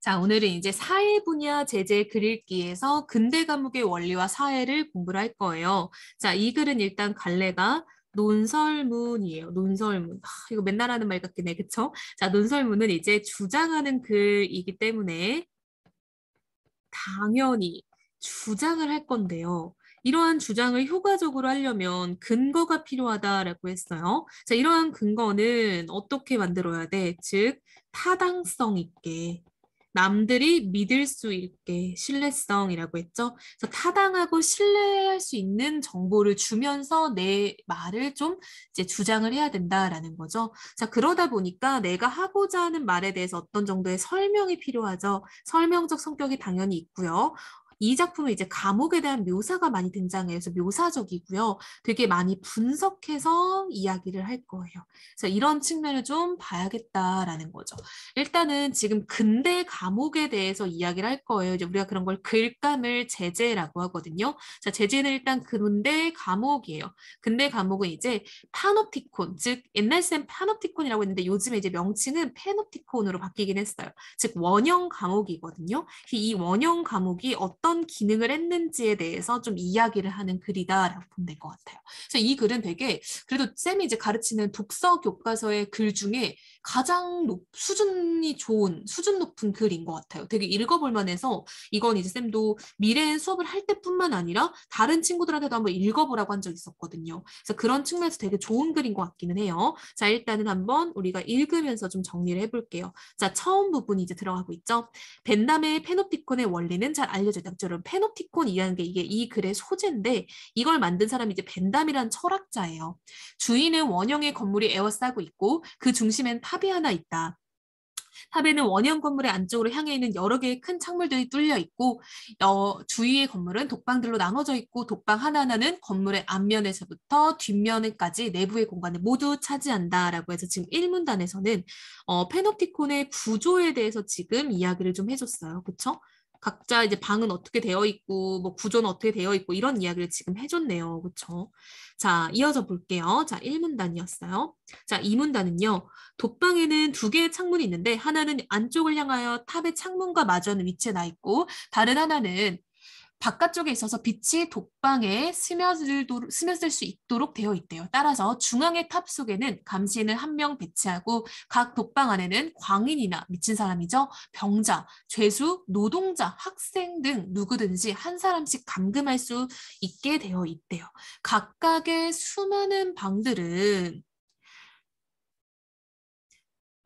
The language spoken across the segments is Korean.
자, 오늘은 이제 사회 분야 제재 글읽기에서 근대 과목의 원리와 사회를 공부를 할 거예요. 자, 이 글은 일단 갈래가 논설문이에요. 논설문. 이거 맨날 하는 말 같긴 해. 그쵸? 자, 논설문은 이제 주장하는 글이기 때문에 당연히 주장을 할 건데요. 이러한 주장을 효과적으로 하려면 근거가 필요하다라고 했어요. 자, 이러한 근거는 어떻게 만들어야 돼? 즉, 타당성 있게. 남들이 믿을 수 있게 신뢰성이라고 했죠. 그래서 타당하고 신뢰할 수 있는 정보를 주면서 내 말을 좀 이제 주장을 해야 된다라는 거죠. 자, 그러다 보니까 내가 하고자 하는 말에 대해서 어떤 정도의 설명이 필요하죠. 설명적 성격이 당연히 있고요. 이 작품은 이제 감옥에 대한 묘사가 많이 등장해서 묘사적이고요. 되게 많이 분석해서 이야기를 할 거예요. 그래서 이런 측면을 좀 봐야겠다라는 거죠. 일단은 지금 근대 감옥에 대해서 이야기를 할 거예요. 이제 우리가 그런 걸 글감을 제재라고 하거든요. 자, 제재는 일단 근대 감옥이에요. 근대 감옥은 이제 파놉티콘, 즉 옛날 쌤 파놉티콘이라고 했는데 요즘에 이제 명칭은 페놉티콘으로 바뀌긴 했어요. 즉 원형 감옥이거든요. 이 원형 감옥이 어떤 기능을 했는지에 대해서 좀 이야기를 하는 글이다라고 보면 될 것 같아요. 그래서 이 글은 되게 그래도 쌤이 이제 가르치는 독서 교과서의 글 중에 가장 수준이 좋은, 수준 높은 글인 것 같아요. 되게 읽어볼 만해서 이건 이제 쌤도 미래엔 수업을 할 때뿐만 아니라 다른 친구들한테도 한번 읽어보라고 한 적이 있었거든요. 그래서 그런 측면에서 되게 좋은 글인 것 같기는 해요. 자, 일단은 한번 우리가 읽으면서 좀 정리를 해볼게요. 자, 처음 부분이 이제 들어가고 있죠. 벤담의 페놉티콘의 원리는 잘 알려져 있다. 여러분, 페놉티콘이라는 게 이게 이 글의 소재인데 이걸 만든 사람이 이제 벤담이라는 철학자예요. 주인은 원형의 건물이 에워싸고 있고 그 중심엔 탑이 하나 있다. 탑에는 원형 건물의 안쪽으로 향해 있는 여러 개의 큰 창문들이 뚫려 있고 주위의 건물은 독방들로 나눠져 있고 독방 하나하나는 건물의 앞면에서부터 뒷면까지 내부의 공간을 모두 차지한다라고 해서 지금 1문단에서는 페놉티콘의 구조에 대해서 지금 이야기를 좀 해줬어요. 그쵸? 각자 이제 방은 어떻게 되어 있고 뭐 구조는 어떻게 되어 있고 이런 이야기를 지금 해줬네요. 그쵸? 자, 이어서 볼게요. 자, 1문단이었어요. 자, 2문단은요. 독방에는 두 개의 창문이 있는데 하나는 안쪽을 향하여 탑의 창문과 마주하는 위치에 나 있고 다른 하나는 바깥쪽에 있어서 빛이 독방에 스며들 수 있도록 되어 있대요. 따라서 중앙의 탑 속에는 감시인을 한 명 배치하고 각 독방 안에는 광인이나 미친 사람이죠. 병자, 죄수, 노동자, 학생 등 누구든지 한 사람씩 감금할 수 있게 되어 있대요. 각각의 수많은 방들은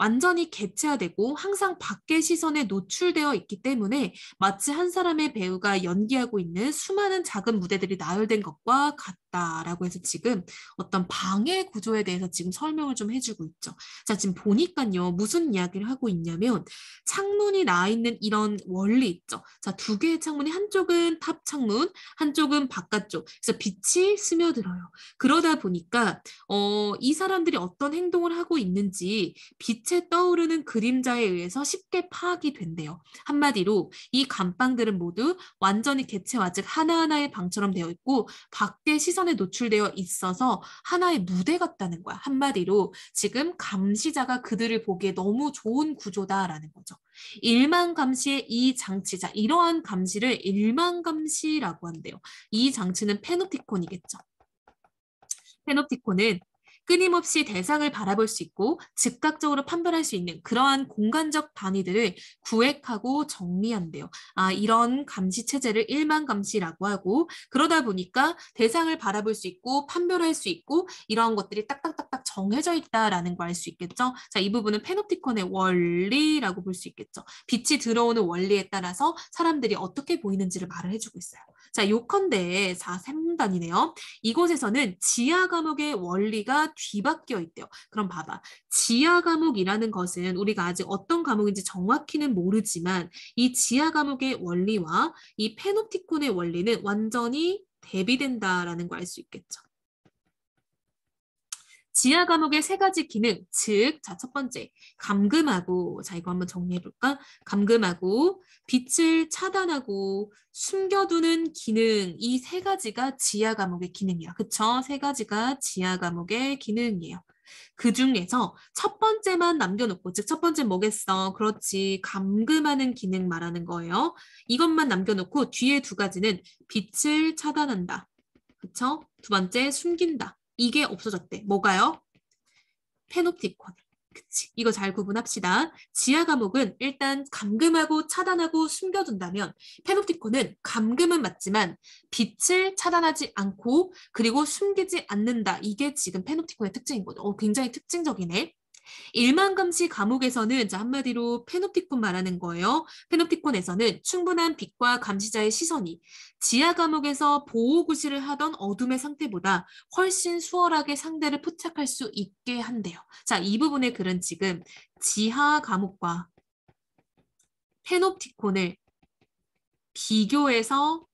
완전히 개체화되고 항상 밖의 시선에 노출되어 있기 때문에 마치 한 사람의 배우가 연기하고 있는 수많은 작은 무대들이 나열된 것과 같다라고 해서 지금 어떤 방해 구조에 대해서 지금 설명을 좀 해주고 있죠. 자, 지금 보니까요, 무슨 이야기를 하고 있냐면 창문이 나 있는 이런 원리 있죠. 자, 두 개의 창문이 한쪽은 탑 창문, 한쪽은 바깥쪽. 그래서 빛이 스며들어요. 그러다 보니까 이 사람들이 어떤 행동을 하고 있는지 빛에 떠오르는 그림자에 의해서 쉽게 파악이 된대요. 한마디로 이 감방들은 모두 완전히 개체화, 즉 하나하나의 방처럼 되어 있고 밖에 시선에 노출되어 있어서 하나의 무대 같다는 거야. 한마디로 지금 감시자가 그들을 보기에 너무 좋은 구조다라는 거죠. 일만 감시의 이 장치, 자, 이러한 감시를 일만 감시라고 한대요. 이 장치는 페노티콘이겠죠. 페놉티콘은 끊임없이 대상을 바라볼 수 있고 즉각적으로 판별할 수 있는 그러한 공간적 단위들을 구획하고 정리한대요. 아, 이런 감시 체제를 일만 감시라고 하고 그러다 보니까 대상을 바라볼 수 있고 판별할 수 있고 이러한 것들이 딱딱딱딱 정해져 있다라는 걸 알 수 있겠죠. 자, 이 부분은 페놉티콘의 원리라고 볼 수 있겠죠. 빛이 들어오는 원리에 따라서 사람들이 어떻게 보이는지를 말을 해주고 있어요. 자, 요컨대 4, 3단이네요. 이곳에서는 지하 감옥의 원리가 뒤바뀌어 있대요. 그럼 봐봐. 지하 감옥이라는 것은 우리가 아직 어떤 감옥인지 정확히는 모르지만 이 지하 감옥의 원리와 이 페놉티콘의 원리는 완전히 대비된다라는 걸 알 수 있겠죠. 지하 감옥의 세 가지 기능, 즉, 자, 첫 번째, 감금하고, 자, 이거 한번 정리해볼까? 감금하고, 빛을 차단하고, 숨겨두는 기능, 이 세 가지가 지하 감옥의 기능이야. 그쵸? 세 가지가 지하 감옥의 기능이에요. 그 중에서 첫 번째만 남겨놓고, 즉, 첫 번째 뭐겠어? 그렇지. 감금하는 기능 말하는 거예요. 이것만 남겨놓고 뒤에 두 가지는 빛을 차단한다. 그쵸? 두 번째, 숨긴다. 이게 없어졌대. 뭐가요? 페놉티콘. 그치. 이거 잘 구분합시다. 지하 감옥은 일단 감금하고 차단하고 숨겨둔다면 페놉티콘은 감금은 맞지만 빛을 차단하지 않고 그리고 숨기지 않는다. 이게 지금 페놉티콘의 특징인 거죠. 굉장히 특징적이네. 일만금시 감옥에서는 한마디로 페놉티콘 말하는 거예요. 페놉티콘에서는 충분한 빛과 감시자의 시선이 지하 감옥에서 보호구실을 하던 어둠의 상태보다 훨씬 수월하게 상대를 포착할 수 있게 한대요. 자, 이 부분의 글은 지금 지하 감옥과 페놉티콘을 비교해서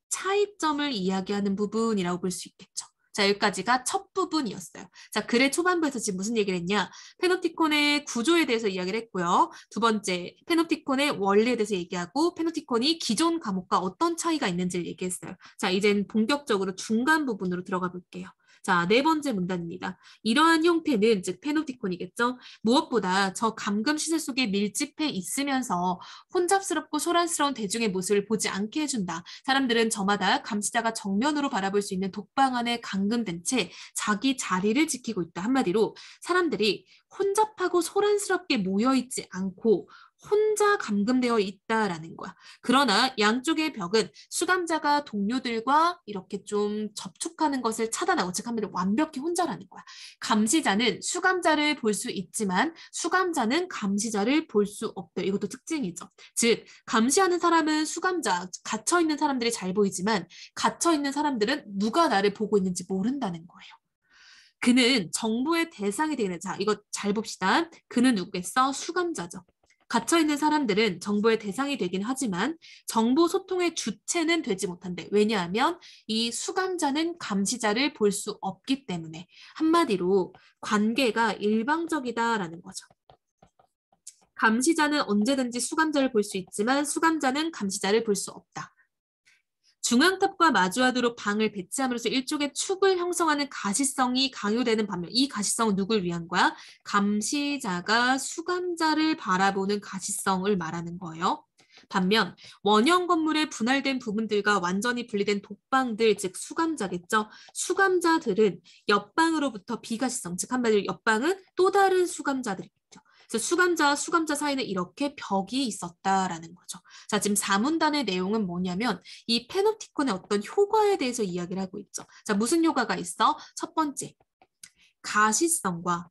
차이점을 이야기하는 부분이라고 볼 수 있겠죠. 자, 여기까지가 첫 부분이었어요. 자, 글의 초반부에서 지금 무슨 얘기를 했냐? 페놉티콘의 구조에 대해서 이야기를 했고요. 두 번째, 페놉티콘의 원리에 대해서 얘기하고 페놉티콘이 기존 과목과 어떤 차이가 있는지를 얘기했어요. 자, 이젠 본격적으로 중간 부분으로 들어가 볼게요. 자, 네 번째 문단입니다. 이러한 형태는 즉 페놉티콘이겠죠. 무엇보다 저 감금 시설 속에 밀집해 있으면서 혼잡스럽고 소란스러운 대중의 모습을 보지 않게 해준다. 사람들은 저마다 감시자가 정면으로 바라볼 수 있는 독방 안에 감금된 채 자기 자리를 지키고 있다. 한마디로 사람들이 혼잡하고 소란스럽게 모여있지 않고 혼자 감금되어 있다라는 거야. 그러나 양쪽의 벽은 수감자가 동료들과 이렇게 좀 접촉하는 것을 차단하고 즉 한마디로 완벽히 혼자라는 거야. 감시자는 수감자를 볼 수 있지만 수감자는 감시자를 볼 수 없다. 이것도 특징이죠. 즉 감시하는 사람은 수감자, 갇혀있는 사람들이 잘 보이지만 갇혀있는 사람들은 누가 나를 보고 있는지 모른다는 거예요. 그는 정보의 대상이 되는 자, 이거 잘 봅시다. 그는 누구겠어? 수감자죠. 갇혀있는 사람들은 정보의 대상이 되긴 하지만 정보 소통의 주체는 되지 못한대. 왜냐하면 이 수감자는 감시자를 볼 수 없기 때문에 한마디로 관계가 일방적이다라는 거죠. 감시자는 언제든지 수감자를 볼 수 있지만 수감자는 감시자를 볼 수 없다. 중앙탑과 마주하도록 방을 배치함으로써 일종의 축을 형성하는 가시성이 강요되는 반면 이 가시성은 누굴 위한 거야? 감시자가 수감자를 바라보는 가시성을 말하는 거예요. 반면 원형 건물의 분할된 부분들과 완전히 분리된 독방들, 즉 수감자겠죠. 수감자들은 옆방으로부터 비가시성, 즉 한마디로 옆방은 또 다른 수감자들이겠죠. 그래서 수감자와 수감자 사이는 이렇게 벽이 있었다라는 거죠. 자, 지금 4문단의 내용은 뭐냐면 이 페놉티콘의 어떤 효과에 대해서 이야기를 하고 있죠. 자, 무슨 효과가 있어? 첫 번째, 가시성과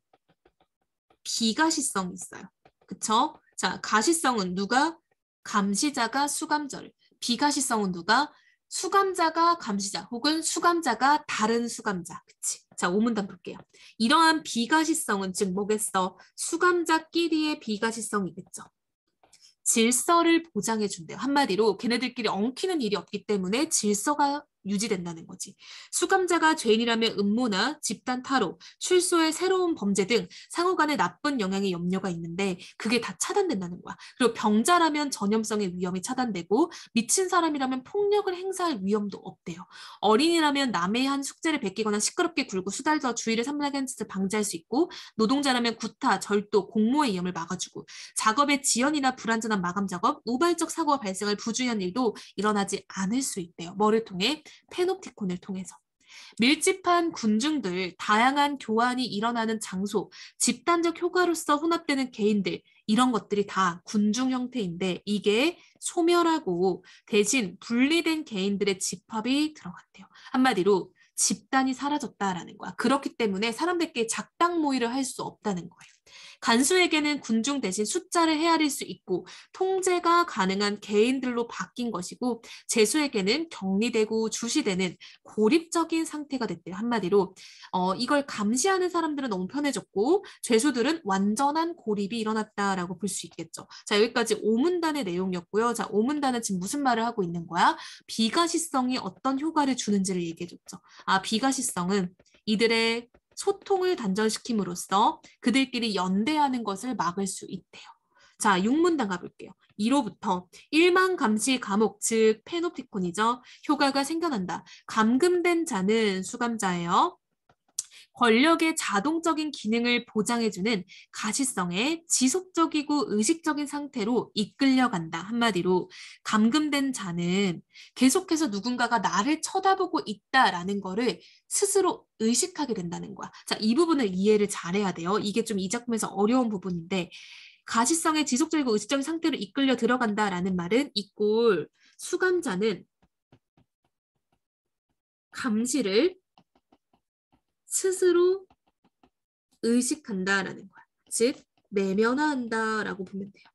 비가시성이 있어요. 그쵸? 자, 가시성은 누가? 감시자가 수감자를. 비가시성은 누가? 수감자가 감시자 혹은 수감자가 다른 수감자. 그치? 자, 5문단 볼게요. 이러한 비가시성은 즉 뭐겠어? 수감자끼리의 비가시성이겠죠. 질서를 보장해 준대요. 한마디로 걔네들끼리 엉키는 일이 없기 때문에 질서가 유지된다는 거지. 수감자가 죄인이라면 음모나 집단 탈옥, 출소의 새로운 범죄 등 상호 간의 나쁜 영향의 염려가 있는데 그게 다 차단된다는 거야. 그리고 병자라면 전염성의 위험이 차단되고 미친 사람이라면 폭력을 행사할 위험도 없대요. 어린이라면 남의 한 숙제를 베끼거나 시끄럽게 굴고 수달져 주의를 산만하게 하는 짓을 방지할 수 있고 노동자라면 구타, 절도, 공모의 위험을 막아주고 작업의 지연이나 불안전한 마감 작업, 우발적 사고가 발생할 부주의한 일도 일어나지 않을 수 있대요. 뭐를 통해? 페놉티콘을 통해서. 밀집한 군중들, 다양한 교환이 일어나는 장소, 집단적 효과로서 혼합되는 개인들, 이런 것들이 다 군중 형태인데 이게 소멸하고 대신 분리된 개인들의 집합이 들어간대요. 한마디로 집단이 사라졌다라는 거야. 그렇기 때문에 사람들끼리 작당 모의를 할 수 없다는 거예요. 간수에게는 군중 대신 숫자를 헤아릴 수 있고 통제가 가능한 개인들로 바뀐 것이고 죄수에게는 격리되고 주시되는 고립적인 상태가 됐대요. 한마디로 이걸 감시하는 사람들은 너무 편해졌고 죄수들은 완전한 고립이 일어났다라고 볼 수 있겠죠. 자, 여기까지 5문단의 내용이었고요. 자, 5문단은 지금 무슨 말을 하고 있는 거야? 비가시성이 어떤 효과를 주는지를 얘기해줬죠. 아, 비가시성은 이들의 소통을 단절시킴으로써 그들끼리 연대하는 것을 막을 수 있대요. 자, 6문단 가볼게요. 2로부터 1만 감시 감옥, 즉 페놉티콘이죠. 효과가 생겨난다. 감금된 자는 수감자예요. 권력의 자동적인 기능을 보장해주는 가시성의 지속적이고 의식적인 상태로 이끌려간다. 한마디로 감금된 자는 계속해서 누군가가 나를 쳐다보고 있다라는 거를 스스로 의식하게 된다는 거야. 자, 이 부분을 이해를 잘해야 돼요. 이게 좀 이 작품에서 어려운 부분인데 가시성의 지속적이고 의식적인 상태로 이끌려 들어간다라는 말은 이꼴 수감자는 감시를 스스로 의식한다라는 거야. 즉, 내면화한다라고 보면 돼요.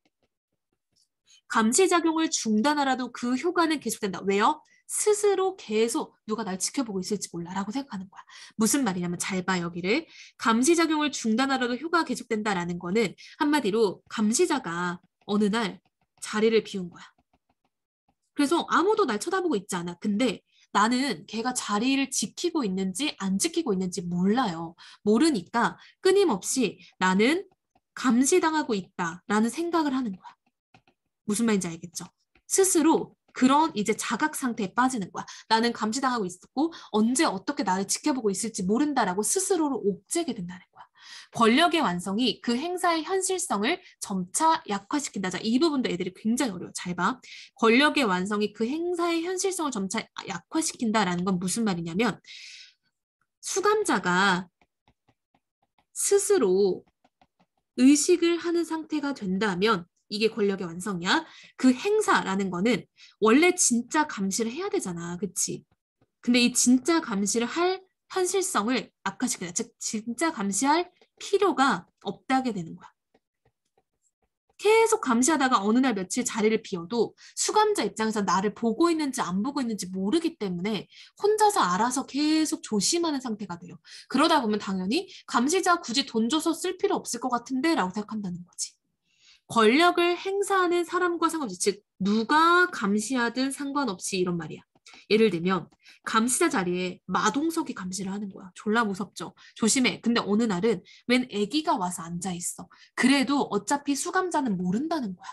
감시작용을 중단하라도 그 효과는 계속된다. 왜요? 스스로 계속 누가 날 지켜보고 있을지 몰라라고 생각하는 거야. 무슨 말이냐면 잘 봐, 여기를. 감시작용을 중단하라도 효과가 계속된다라는 거는 한마디로 감시자가 어느 날 자리를 비운 거야. 그래서 아무도 날 쳐다보고 있지 않아. 근데 나는 걔가 자리를 지키고 있는지 안 지키고 있는지 몰라요. 모르니까 끊임없이 나는 감시당하고 있다라는 생각을 하는 거야. 무슨 말인지 알겠죠? 스스로 그런 이제 자각 상태에 빠지는 거야. 나는 감시당하고 있었고 언제 어떻게 나를 지켜보고 있을지 모른다라고 스스로를 옥죄게 된다는 거야. 권력의 완성이 그 행사의 현실성을 점차 약화시킨다. 자, 이 부분도 애들이 굉장히 어려워. 잘 봐. 권력의 완성이 그 행사의 현실성을 점차 약화시킨다라는 건 무슨 말이냐면 수감자가 스스로 의식을 하는 상태가 된다면 이게 권력의 완성이야. 그 행사라는 거는 원래 진짜 감시를 해야 되잖아. 그치? 근데 이 진짜 감시를 할 현실성을 악화시킨다. 즉 진짜 감시할 필요가 없다게 되는 거야. 계속 감시하다가 어느 날 며칠 자리를 비워도 수감자 입장에서 나를 보고 있는지 안 보고 있는지 모르기 때문에 혼자서 알아서 계속 조심하는 상태가 돼요. 그러다 보면 당연히 감시자 굳이 돈 줘서 쓸 필요 없을 것 같은데 라고 생각한다는 거지. 권력을 행사하는 사람과 상관없이, 즉 누가 감시하든 상관없이 이런 말이야. 예를 들면 감시자 자리에 마동석이 감시를 하는 거야. 졸라 무섭죠. 조심해. 근데 어느 날은 웬 애기가 와서 앉아있어. 그래도 어차피 수감자는 모른다는 거야.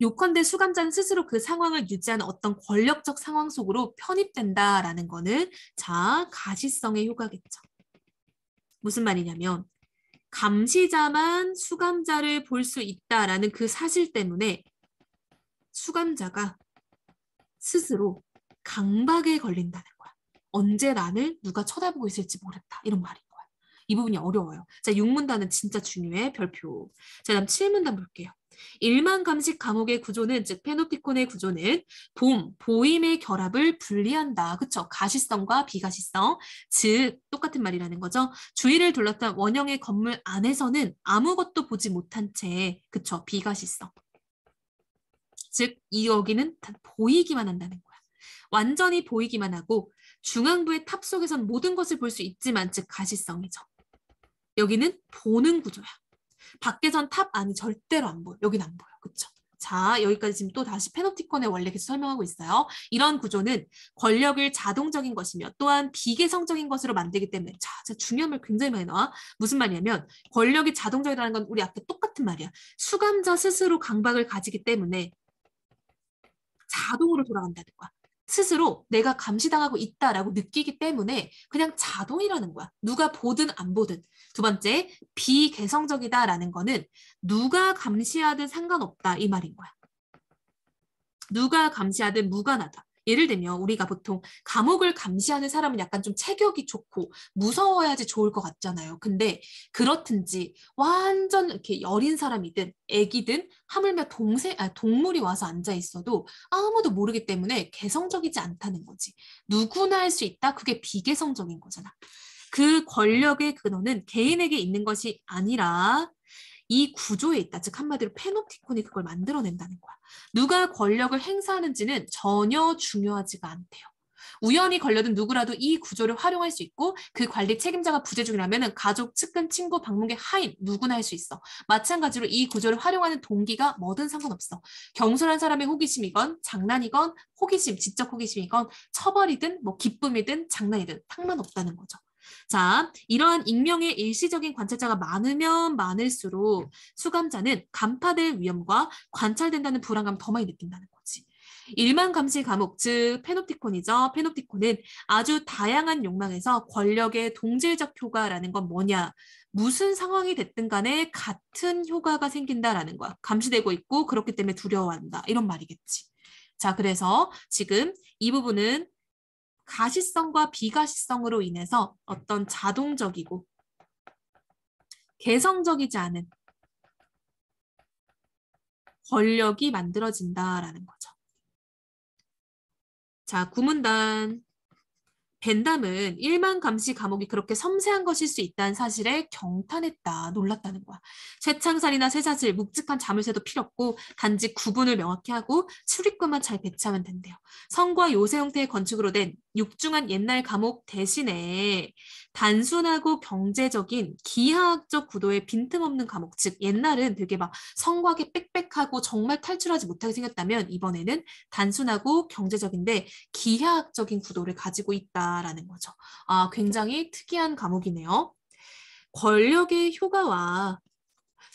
요컨대 수감자는 스스로 그 상황을 유지하는 어떤 권력적 상황 속으로 편입된다라는 거는 자, 가시성의 효과겠죠. 무슨 말이냐면 감시자만 수감자를 볼 수 있다라는 그 사실 때문에 수감자가 스스로 강박에 걸린다는 거야. 언제 나를 누가 쳐다보고 있을지 모른다. 이런 말인 거야. 이 부분이 어려워요. 자, 6문단은 진짜 중요해. 별표. 자, 다음 7문단 볼게요. 일만 감식 감옥의 구조는, 즉 페노피콘의 구조는 보임의 결합을 분리한다. 그쵸? 가시성과 비가시성. 즉 똑같은 말이라는 거죠. 주위를 둘러싼 원형의 건물 안에서는 아무것도 보지 못한 채, 그쵸? 비가시성. 즉 여기는 보이기만 한다는 거야. 완전히 보이기만 하고 중앙부의 탑 속에선 모든 것을 볼 수 있지만 즉 가시성이죠. 여기는 보는 구조야. 밖에선 탑 안이 절대로 안 보여. 여긴 안 보여. 그쵸? 자, 여기까지 지금 또 다시 페노티콘의 원리 계속 설명하고 있어요. 이런 구조는 권력을 자동적인 것이며 또한 비개성적인 것으로 만들기 때문에 자, 중요한 말 굉장히 많이 나와. 무슨 말이냐면 권력이 자동적이라는 건 우리 아까 똑같은 말이야. 수감자 스스로 강박을 가지기 때문에 자동으로 돌아간다는 거야. 스스로 내가 감시당하고 있다라고 느끼기 때문에 그냥 자동이라는 거야. 누가 보든 안 보든. 두 번째, 비개성적이다라는 거는 누가 감시하든 상관없다 이 말인 거야. 누가 감시하든 무관하다. 예를 들면 우리가 보통 감옥을 감시하는 사람은 약간 좀 체격이 좋고 무서워야지 좋을 것 같잖아요. 근데 그렇든지 완전 이렇게 여린 사람이든 애기든 하물며 동물이 와서 앉아 있어도 아무도 모르기 때문에 개성적이지 않다는 거지. 누구나 할 수 있다? 그게 비개성적인 거잖아. 그 권력의 근원은 개인에게 있는 것이 아니라 이 구조에 있다. 즉 한마디로 페노티콘이 그걸 만들어낸다는 거야. 누가 권력을 행사하는지는 전혀 중요하지가 않대요. 우연히 걸려든 누구라도 이 구조를 활용할 수 있고 그 관리 책임자가 부재중이라면 가족, 측근, 친구, 방문객, 하인 누구나 할 수 있어. 마찬가지로 이 구조를 활용하는 동기가 뭐든 상관없어. 경솔한 사람의 호기심이건 장난이건 호기심, 지적 호기심이건 처벌이든 뭐 기쁨이든 장난이든 상관없다는 거죠. 자, 이러한 익명의 일시적인 관찰자가 많으면 많을수록 수감자는 간파될 위험과 관찰된다는 불안감 더 많이 느낀다는 거지. 일만 감시 과목, 즉 페놉티콘이죠. 페놉티콘은 아주 다양한 욕망에서 권력의 동질적 효과라는 건 뭐냐? 무슨 상황이 됐든 간에 같은 효과가 생긴다라는 거야. 감시되고 있고 그렇기 때문에 두려워한다. 이런 말이겠지. 자, 그래서 지금 이 부분은 가시성과 비가시성으로 인해서 어떤 자동적이고 개성적이지 않은 권력이 만들어진다라는 거죠. 자, 구문단. 벤담은 일만 감시 감옥이 그렇게 섬세한 것일 수 있다는 사실에 경탄했다, 놀랐다는 거야. 쇠창살이나 쇠사슬, 묵직한 자물쇠도 필요 없고 단지 구분을 명확히 하고 출입구만 잘 배치하면 된대요. 성과 요새 형태의 건축으로 된 육중한 옛날 감옥 대신에 단순하고 경제적인 기하학적 구도의 빈틈없는 감옥, 즉 옛날은 되게 막 성곽에 빽빽하고 정말 탈출하지 못하게 생겼다면 이번에는 단순하고 경제적인데 기하학적인 구도를 가지고 있다라는 거죠. 아, 굉장히 특이한 과목이네요. 권력의 효과와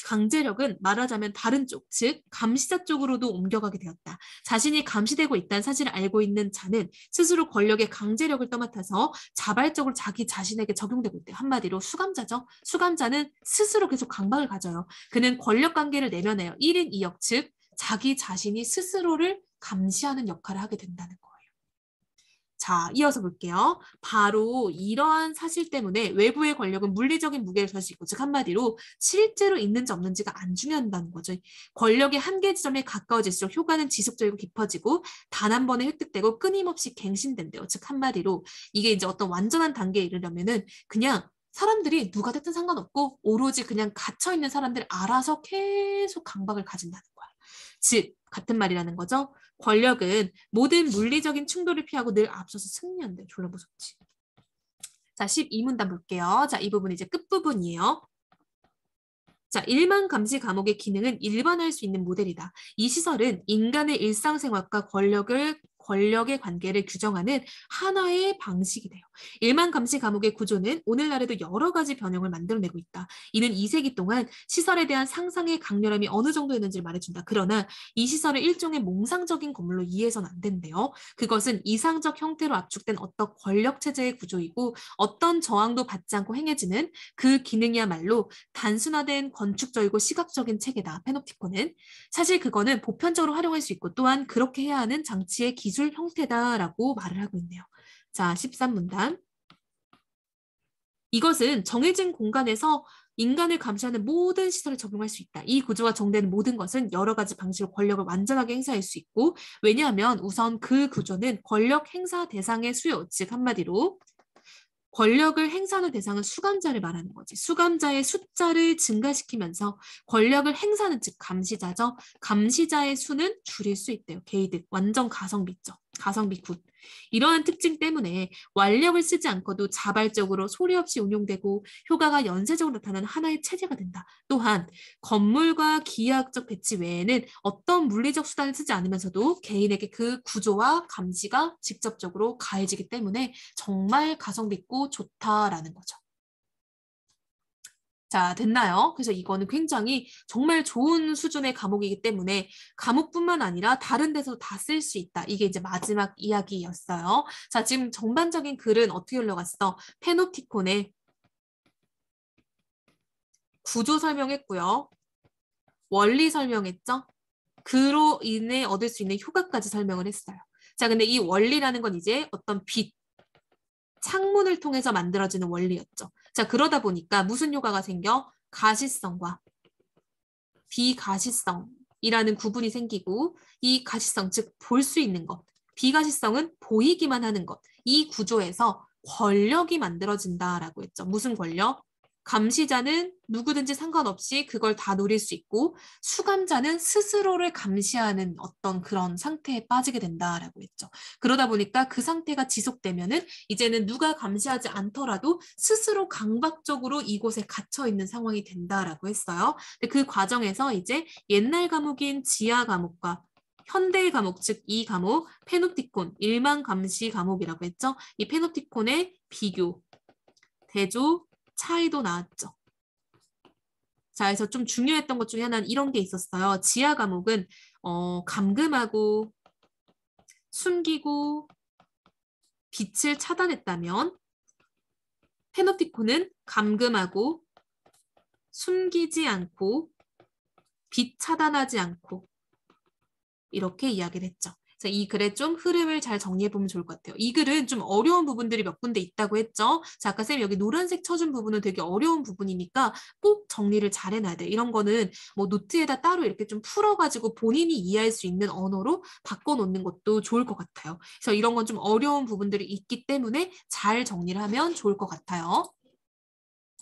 강제력은 말하자면 다른 쪽, 즉 감시자 쪽으로도 옮겨가게 되었다. 자신이 감시되고 있다는 사실을 알고 있는 자는 스스로 권력의 강제력을 떠맡아서 자발적으로 자기 자신에게 적용되고 있대요. 한마디로 수감자죠. 수감자는 스스로 계속 강박을 가져요. 그는 권력 관계를 내면해요. 1인 2역, 즉 자기 자신이 스스로를 감시하는 역할을 하게 된다는 거예요. 자, 이어서 볼게요. 바로 이러한 사실 때문에 외부의 권력은 물리적인 무게를 질 수 있고, 즉 한마디로 실제로 있는지 없는지가 안 중요하다는 거죠. 권력의 한계 지점에 가까워질수록 효과는 지속적이고 깊어지고 단 한 번에 획득되고 끊임없이 갱신된대요. 즉 한마디로 이게 이제 어떤 완전한 단계에 이르려면은 그냥 사람들이 누가 됐든 상관없고 오로지 그냥 갇혀있는 사람들 알아서 계속 강박을 가진다는 거야. 즉 같은 말이라는 거죠. 권력은 모든 물리적인 충돌을 피하고 늘 앞서서 승리한대. 졸라 무섭지. 자, 12문단 볼게요. 자, 이 부분 이제 끝부분이에요. 자, 일만 감시 감옥의 기능은 일반화할 수 있는 모델이다. 이 시설은 인간의 일상생활과 권력의 관계를 규정하는 하나의 방식이 돼요. 일만 감시 감옥의 구조는 오늘날에도 여러 가지 변형을 만들어내고 있다. 이는 2세기 동안 시설에 대한 상상의 강렬함이 어느 정도였는지를 말해준다. 그러나 이 시설을 일종의 몽상적인 건물로 이해해서는 안 된대요. 그것은 이상적 형태로 압축된 어떤 권력체제의 구조이고 어떤 저항도 받지 않고 행해지는 그 기능이야말로 단순화된 건축적이고 시각적인 체계다. 페놉티콘은. 사실 그거는 보편적으로 활용할 수 있고 또한 그렇게 해야 하는 장치의 기술 형태다라고 말을 하고 있네요. 자, 13문단. 이것은 정해진 공간에서 인간을 감시하는 모든 시설을 적용할 수 있다. 이 구조가 정되는 모든 것은 여러 가지 방식으로 권력을 완전하게 행사할 수 있고 왜냐하면 우선 그 구조는 권력 행사 대상의 수요, 즉 한마디로 권력을 행사하는 대상은 수감자를 말하는 거지. 수감자의 숫자를 증가시키면서 권력을 행사하는 즉 감시자죠. 감시자의 수는 줄일 수 있대요. 게이득 완전 가성비죠. 가성비 굿. 이러한 특징 때문에 완력을 쓰지 않고도 자발적으로 소리 없이 운용되고 효과가 연쇄적으로 나타나는 하나의 체제가 된다. 또한 건물과 기하학적 배치 외에는 어떤 물리적 수단을 쓰지 않으면서도 개인에게 그 구조와 감시가 직접적으로 가해지기 때문에 정말 가성비 있고 좋다라는 거죠. 자, 됐나요? 그래서 이거는 굉장히 정말 좋은 수준의 과목이기 때문에 과목뿐만 아니라 다른 데서 다 쓸 수 있다. 이게 이제 마지막 이야기였어요. 자, 지금 전반적인 글은 어떻게 흘러갔어? 페노티콘의 구조 설명했고요. 원리 설명했죠? 그로 인해 얻을 수 있는 효과까지 설명을 했어요. 자, 근데 이 원리라는 건 이제 어떤 빛, 창문을 통해서 만들어지는 원리였죠. 자, 그러다 보니까 무슨 효과가 생겨? 가시성과 비가시성이라는 구분이 생기고 이 가시성, 즉 볼 수 있는 것, 비가시성은 보이기만 하는 것. 이 구조에서 권력이 만들어진다라고 했죠. 무슨 권력? 감시자는 누구든지 상관없이 그걸 다 노릴 수 있고 수감자는 스스로를 감시하는 어떤 그런 상태에 빠지게 된다라고 했죠. 그러다 보니까 그 상태가 지속되면은 이제는 누가 감시하지 않더라도 스스로 강박적으로 이곳에 갇혀 있는 상황이 된다라고 했어요. 근데 그 과정에서 이제 옛날 과목인 지하 과목과 현대 과목, 즉 이 과목, 페노티콘, 일만 감시 과목이라고 했죠. 이 페노티콘의 비교, 대조, 차이도 나왔죠. 자, 그래서 좀 중요했던 것 중에 하나는 이런 게 있었어요. 지하 과목은 감금하고 숨기고 빛을 차단했다면 패놉티콘은 감금하고 숨기지 않고 빛 차단하지 않고 이렇게 이야기를 했죠. 그래서 이 글의 좀 흐름을 잘 정리해보면 좋을 것 같아요. 이 글은 좀 어려운 부분들이 몇 군데 있다고 했죠. 자, 아까 쌤 여기 노란색 쳐준 부분은 되게 어려운 부분이니까 꼭 정리를 잘 해놔야 돼. 이런 거는 뭐 노트에다 따로 이렇게 좀 풀어가지고 본인이 이해할 수 있는 언어로 바꿔놓는 것도 좋을 것 같아요. 그래서 이런 건 좀 어려운 부분들이 있기 때문에 잘 정리를 하면 좋을 것 같아요.